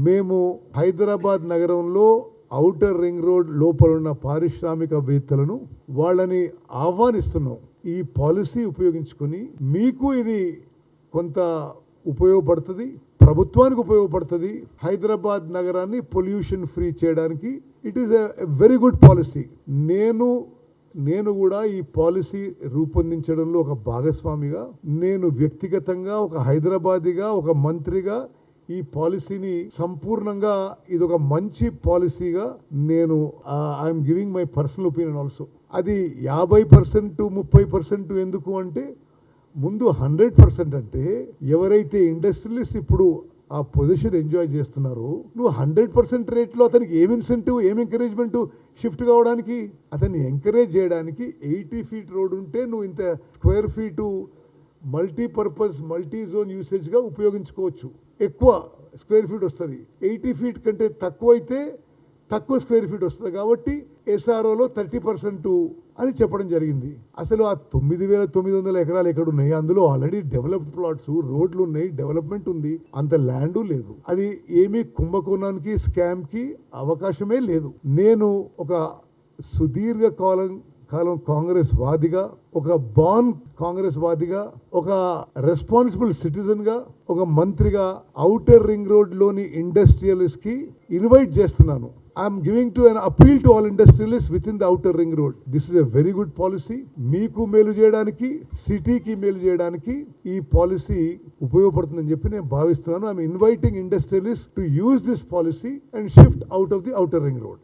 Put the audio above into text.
మేము హైదరాబాద్ నగరంలో outer ring road లోపల ఉన్న పారిశ్రామికవేత్తలను వాళ్ళని ఆహ్వానిస్తున్నాం. ఈ పాలసీ ఉపయోగించుకొని మీకు ఇది కొంత ఉపయోగపడుతుంది, ప్రభుత్వానికి ఉపయోగపడుతుంది. హైదరాబాద్ నగరాన్ని పొల్యూషన్ ఫ్రీ చేయడానికి it is a very good policy. నేను కూడా ఈ పాలసీ రూపొందించడంలో ఒక భాగస్వామిగా, నేను వ్యక్తిగతంగా ఒక హైదరాబాదీగా, ఒక మంత్రిగా ఈ పాలసీని సంపూర్ణంగా ఇది ఒక మంచి పాలసీగా నేను I'm giving my personal opinion also. అది 50% 30% ఎందుకు అంటే, ముందు 100% అంటే ఎవరైతే ఇండస్ట్రియలిస్ట్ ఇప్పుడు ఆ పొజిషన్ ఎంజాయ్ చేస్తున్నారో, నువ్వు 100% రేట్లో అతనికి ఏం ఇన్సెంటివ్, ఏం ఎంకరేజ్మెంట్ షిఫ్ట్ కావడానికి, అతన్ని ఎంకరేజ్ చేయడానికి 80 ఫీట్ రోడ్ ఉంటే నువ్వు ఇంత square feet multipurpose multi zone యూసేజ్గా ఉపయోగించుకోవచ్చు. ఎక్కువ స్క్వేర్ ఫీట్ వస్తుంది. 80 ఫీట్ కంటే తక్కువ అయితే తక్కువ స్క్వేర్ ఫీట్ వస్తుంది. కాబట్టి SROలో 30% అని చెప్పడం జరిగింది. అసలు ఆ 9,900 ఎకరాలు ఎక్కడ ఉన్నాయి? అందులో ఆల్రెడీ డెవలప్డ్ ప్లాట్స్, రోడ్లు ఉన్నాయి, డెవలప్మెంట్ ఉంది, అంత ల్యాండు లేదు. అది ఏమీ కుంభకోణానికి, స్కామ్కి అవకాశమే లేదు. నేను ఒక సుదీర్ఘ కాలం కాంగ్రెస్ వాదిగా, ఒక బాన్ కాంగ్రెస్ వాదిగా, ఒక రెస్పాన్సిబుల్ సిటిజన్ గా, ఒక మంత్రిగా ఔటర్ రింగ్ రోడ్ లోని ఇండస్ట్రియలిస్ట్ కి ఇన్వైట్ చేస్తున్నాను. I'm giving to an appeal to all industrialist with in the outer ring road. This is a very good policy. మీకు మేలు చేయడానికి, సిటీకి మేలు చేయడానికి ఈ పాలసీ ఉపయోగపడుతుందని చెప్పి నేను భావిస్తున్నాను. I'm inviting industrialist to use this policy and shift out of the outer ring road.